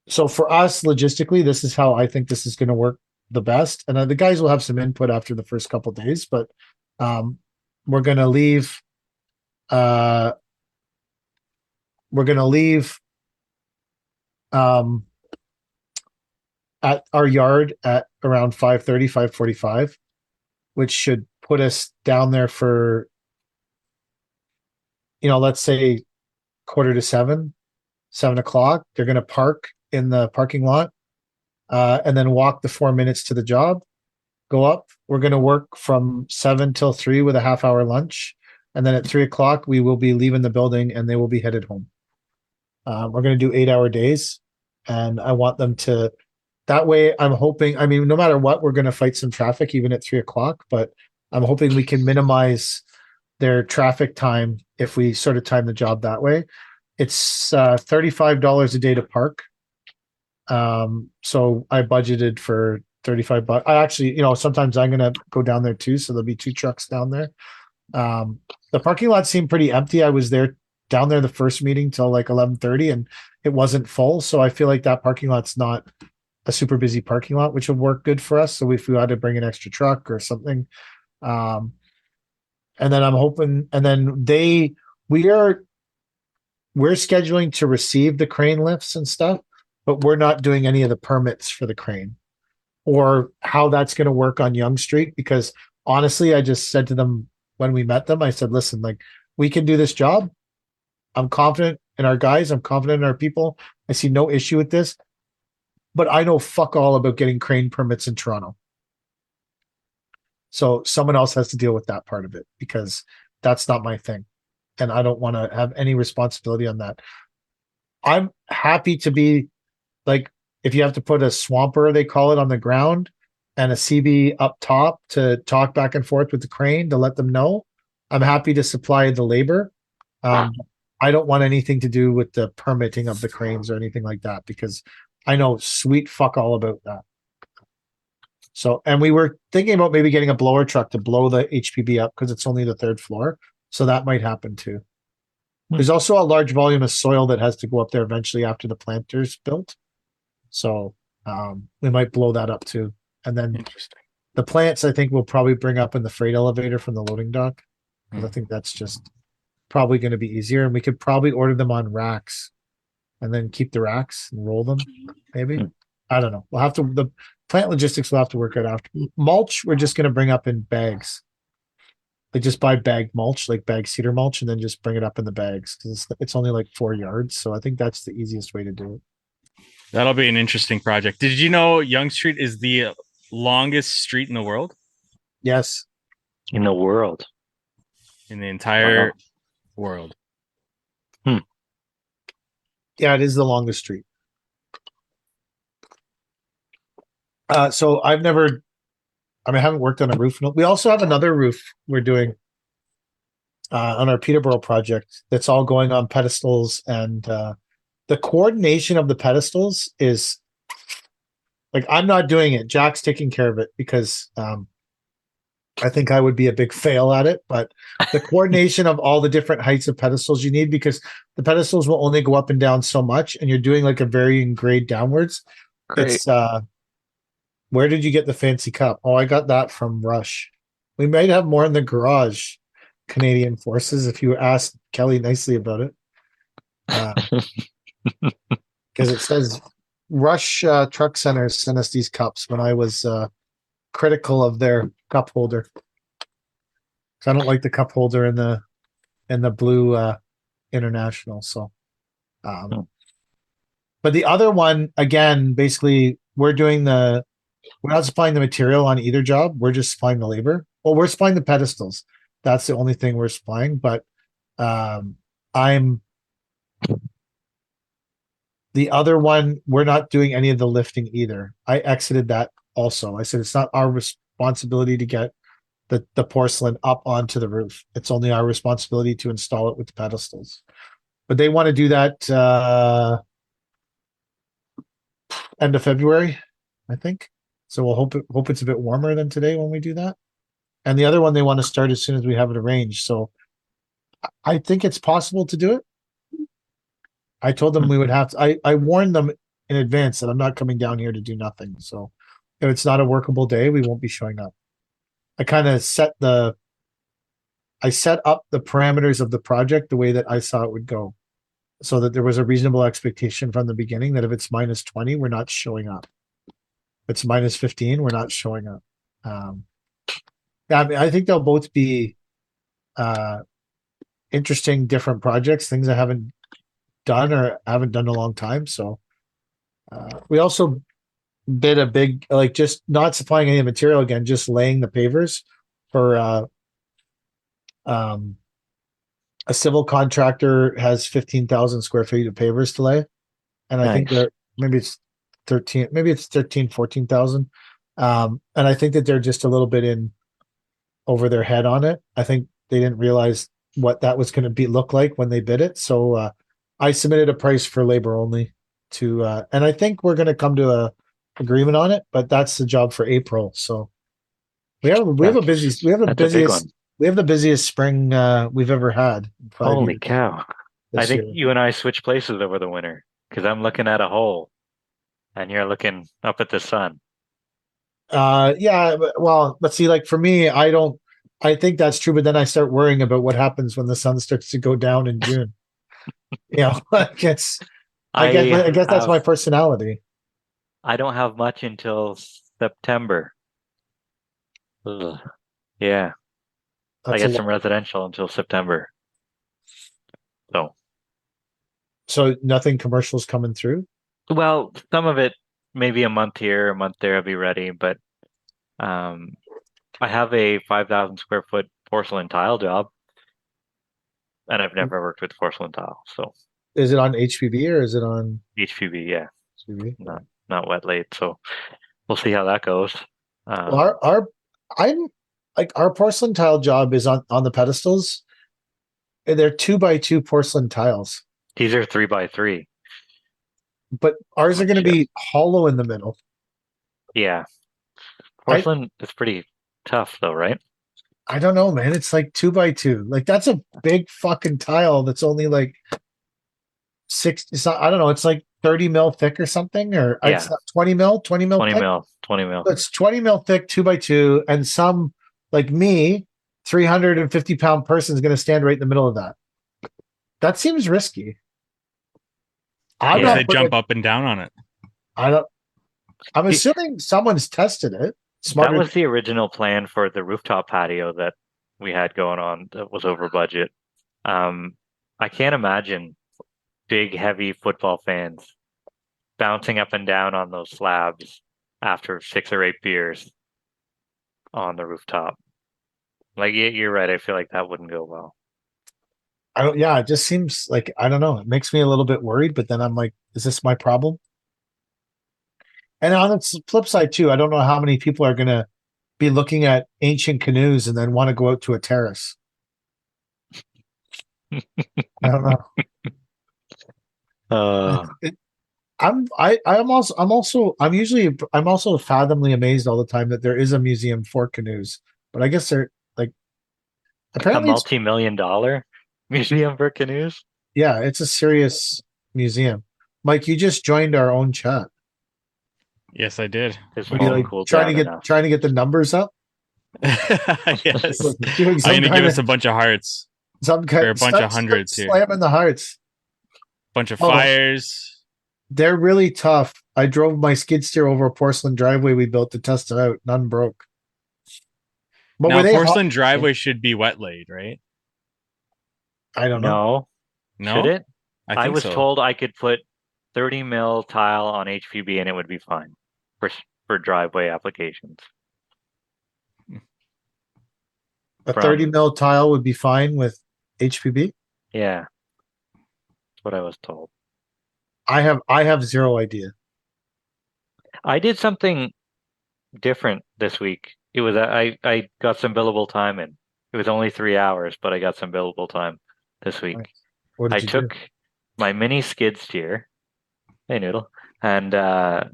so for us logistically, this is how I think this is going to work the best. And the guys will have some input after the first couple days, but um, we're going to leave. Uh, we're going to leave um, at our yard at around 5:30, 5:45, which should put us down there for, let's say 6:45, 7 o'clock. They're going to park in the parking lot and then walk the 4 minutes to the job, go up. We're going to work from 7 till 3 with a half-hour lunch. And then at 3 o'clock, we will be leaving the building and they will be headed home. We're going to do 8-hour days. And I want them to, that way I'm hoping, I mean, no matter what, we're going to fight some traffic even at 3 o'clock, but I'm hoping we can minimize their traffic time if we sort of time the job that way. It's $35 a day to park. So I budgeted for $35. I actually, sometimes I'm gonna go down there too, so there'll be 2 trucks down there. The parking lot seemed pretty empty. I was there down there the first meeting till like 11:30, and it wasn't full. So I feel like that parking lot's not a super busy parking lot, which would work good for us. So if we had to bring an extra truck or something, and then I'm hoping, and then we're scheduling to receive the crane lifts and stuff, but we're not doing any of the permits for the crane or how that's going to work on Yonge Street. Because honestly, I just said to them when we met them, I said, listen, like, we can do this job. I'm confident in our guys. I'm confident in our people. I see no issue with this, but I know fuck all about getting crane permits in Toronto. So someone else has to deal with that part of it because that's not my thing. And I don't want to have any responsibility on that. I'm happy to be like, if you have to put a swamper, they call it, on the ground and a CB up top to talk back and forth with the crane to let them know, I'm happy to supply the labor. I don't want anything to do with the permitting of the cranes or anything like that because I know sweet fuck all about that. So, and we were thinking about maybe getting a blower truck to blow the HPB up because it's only the 3rd floor. So that might happen too. There's also a large volume of soil that has to go up there eventually after the planter's built. So we might blow that up too. And then Interesting. the plants, I think we'll probably bring up in the freight elevator from the loading dock. Because I think that's just probably going to be easier. And we could probably order them on racks and then keep the racks and roll them, maybe. I don't know. We'll have to, the plant logistics will have to work out after. Mulch, we're just going to bring up in bags. Like just buy bagged mulch, like bag cedar mulch, and then just bring it up in the bags because it's only like 4 yards. So I think that's the easiest way to do it. That'll be an interesting project. Did you know Yonge Street is the longest street in the world? Yes. In the world. In the entire world. Yeah, it is the longest street. So I haven't worked on a roof. We also have another roof we're doing on our Peterborough project that's all going on pedestals, and the coordination of the pedestals is like I'm not doing it. Jack's taking care of it because I think I would be a big fail at it. But the coordination of all the different heights of pedestals you need, because the pedestals will only go up and down so much, and you're doing like a varying grade downwards. Great. It's where did you get the fancy cup? Oh, I got that from Rush. We might have more in the garage, Canadian Forces, if you asked Kelly nicely about it. Because it says Rush Truck Center sent us these cups when I was critical of their cup holder. So I don't like the cup holder in the blue international. So, Hmm. but the other one again, basically, we're not supplying the material on either job. We're just supplying the labor. Well, we're supplying the pedestals. That's the only thing we're supplying. But I'm the other one. We're not doing any of the lifting either. I exited that also. I said it's not our responsibility to get the porcelain up onto the roof. It's only our responsibility to install it with the pedestals. But they want to do that end of February, I think. So we'll hope it's a bit warmer than today when we do that. And the other one they want to start as soon as we have it arranged. So I think it's possible to do it. I told them we would have to. I warned them in advance that I'm not coming down here to do nothing. So if it's not a workable day, we won't be showing up. I kind of set up the parameters of the project the way that I saw it would go, so that there was a reasonable expectation from the beginning that if it's minus 20, we're not showing up. If it's minus 15, we're not showing up. Yeah, I mean, I think they'll both be interesting, different projects, things I haven't done or haven't done in a long time. So we also bid a big, like, just not supplying any material again, just laying the pavers for a civil contractor has 15,000 square feet of pavers to lay. And I think Nice. maybe it's 14,000. And I think that they're just a little bit in over their head on it. I think they didn't realize what that was going to look like when they bid it. So I submitted a price for labor only and I think we're going to come to a agreement on it, but that's the job for April. So we have the busiest spring we've ever had in 5 Holy years. cow. I think you and I switched places over the winter because I'm looking at a hole and you're looking up at the sun. Yeah, well, let's see, like for me, I think that's true, but then I start worrying about what happens when the sun starts to go down in June. I guess that's my personality. I don't have much until September. Ugh. Yeah. I get some residential until September. So nothing commercials coming through? Well, some of it, maybe a month here, a month there, I'll be ready. But I have a 5,000 square foot porcelain tile job, and I've never worked with porcelain tile. So is it on HPV or is it on HPV? Yeah, HPV? not wet laid. So we'll see how that goes. Well, our porcelain tile job is on the pedestals. They're 2x2 porcelain tiles. These are 3x3. But ours are going to be hollow in the middle. Yeah. Porcelain is pretty tough though, right? I don't know, man. It's like 2x2. Like that's a big fucking tile that's only like it's not, I don't know, it's like 30 mil thick or something, or it's not 20 mil thick. 20 mil. So it's 20 mil thick, 2x2, and some like me, 350-pound person is going to stand right in the middle of that. That seems risky. They jump up and down on it. I'm assuming someone's tested it. That was the original plan for the rooftop patio that we had going on that was over budget. I can't imagine big, heavy football fans bouncing up and down on those slabs after 6 or 8 beers on the rooftop. Like, you're right. I feel like that wouldn't go well. It just seems like, I don't know. It makes me a little bit worried, but then I'm like, is this my problem? And on the flip side too, I don't know how many people are going to be looking at ancient canoes and then want to go out to a terrace. I don't know. I'm also fathomably amazed all the time that there is a museum for canoes, but I guess they're like A apparently it's multi-million-dollar museum for canoes. yeah, it's a serious museum. Mike, you just joined our own chat. Yes, I did. His What are you phone like cooled trying to down get enough. trying to get the numbers up? Yes. Doing I'm some gonna give kind us of a bunch of hearts. some Or kind a bunch of start hundreds here. slamming the hearts. Bunch of Oh. fires. They're really tough. I drove my skid steer over a porcelain driveway we built to test it out. None broke. But Now, were they porcelain driveway should be wet laid, right? I don't know. No, No, should it? I I think was so. told I could put 30 mil tile on HPB and it would be fine for driveway applications. A From 30 mil tile would be fine with HPB. yeah, that's what I was told. I have zero idea. I did something different this week. It was I got some billable time in. It was only 3 hours, but I got some billable time this week. Nice. What I did you do? took my mini skid steer, hey Noodle, and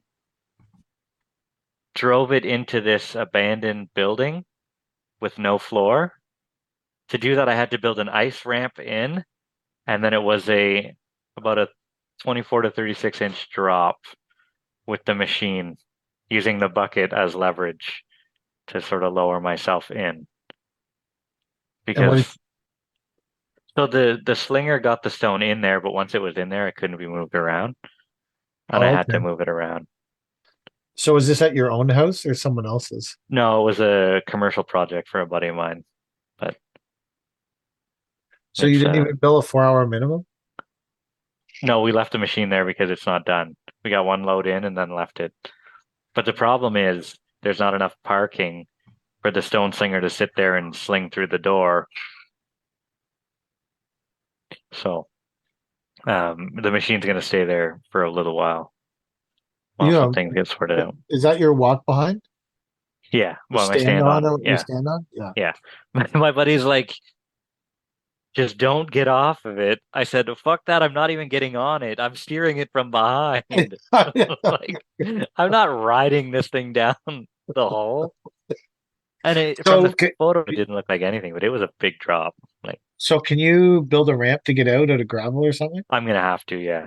drove it into this abandoned building with no floor. To do that, I had to build an ice ramp in, and then it was about a 24 to 36-inch drop with the machine using the bucket as leverage to sort of lower myself in. And what Because so the slinger got the stone in there, but once it was in there, it couldn't be moved around, and I had to move it around. So is this at your own house or someone else's? No, it was a commercial project for a buddy of mine. But So you it's, didn't even bill a 4-hour minimum? no, we left the machine there because it's not done. We got one load in and then left it. But the problem is there's not enough parking for the stone slinger to sit there and sling through the door. So the machine's going to stay there for a little while some things get sorted out. Is that your walk behind? Yeah, well, my stand on. You Yeah, stand on? Yeah. my buddy's like, just don't get off of it. I said, fuck that. I'm not even getting on it. I'm steering it from behind. Like, I'm not riding this thing down the hole. And from the photo, it didn't look like anything, but it was a big drop. Like, so can you build a ramp to get out of gravel or something? I'm gonna have to, yeah.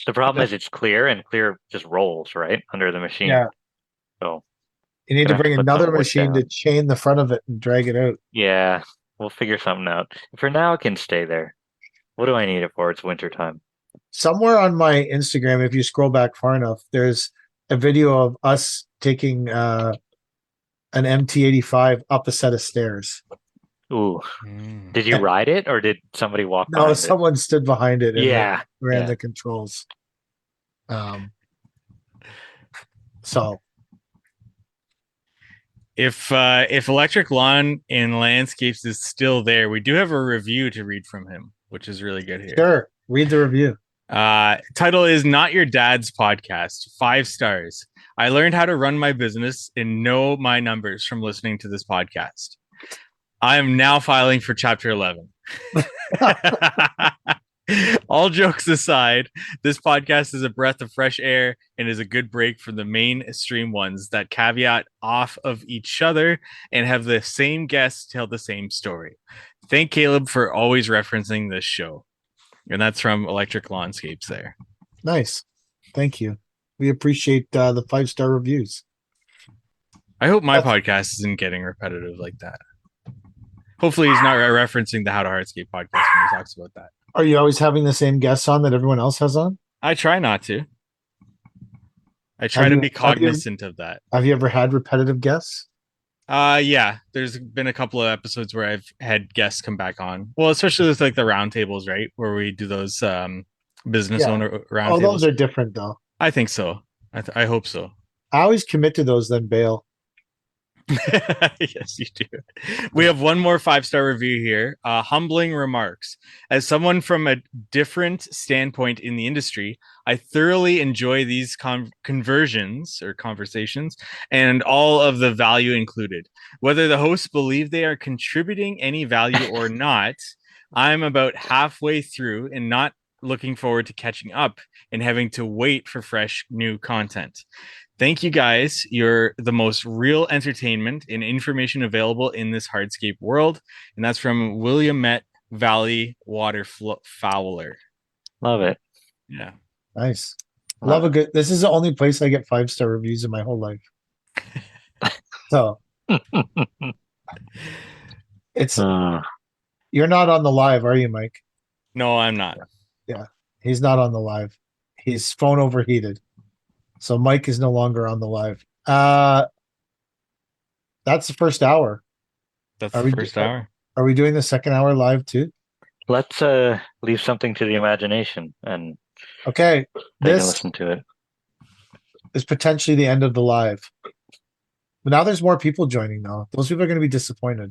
The problem is it's clear, and clear just rolls right under the machine. Yeah. So you need to bring another machine to chain the front of it and drag it out. Yeah, we'll figure something out. For now, it can stay there. What do I need it for? It's wintertime. Somewhere on my Instagram, if you scroll back far enough, there's a video of us taking an MT-85 up a set of stairs. Ooh. Did you ride it or did somebody walk behind it? No, someone stood behind it and ran the controls. So if Electric Lawn and Landscapes is still there, we do have a review to read from him, which is really good here. Sure. Read the review. Title is Not Your Dad's Podcast. 5 stars. I learned how to run my business and know my numbers from listening to this podcast. I am now filing for Chapter 11. All jokes aside, this podcast is a breath of fresh air and is a good break from the mainstream ones that caveat off of each other and have the same guests tell the same story. Thank Caleb for always referencing this show. And that's from Electric Landscapes there. Nice. Thank you. We appreciate the 5-star reviews. I hope my podcast isn't getting repetitive like that. Hopefully he's not referencing the How to Hardscape podcast when he talks about that. Are you always having the same guests on that everyone else has on? I try not to. I try to be cognizant of that. Have you ever had repetitive guests? Yeah. There's been a couple of episodes where I've had guests come back on. Well, especially with like the roundtables, right? Where we do those business owner roundtables. Oh, those are different though. I think so. I hope so. I always commit to those, then bail. Yes, you do. We have one more 5-star review here. Humbling remarks. As someone from a different standpoint in the industry, I thoroughly enjoy these conversions or conversations and all of the value included. Whether the hosts believe they are contributing any value or not, I'm about halfway through and not looking forward to catching up and having to wait for fresh new content. Thank you guys. You're the most real entertainment and information available in this hardscape world. And that's from Williamette Valley Waterfowler. Love it. Yeah. Nice. Love Love a good. This is the only place I get 5-star reviews in my whole life. So it's Uh, you're not on the live, are you, Mike? No, I'm not. Yeah, he's not on the live. His phone overheated, so Mike is no longer on the live. That's the first hour. That's Are the we first hour. Are we doing the second hour live too? let's leave something to the imagination, and Okay, they can this listen to it. is potentially the end of the live. But now there's more people joining now. Those people are going to be disappointed.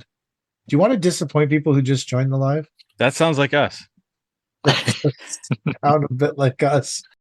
Do you want to disappoint people who just joined the live? That sounds like us. Sound a bit like us.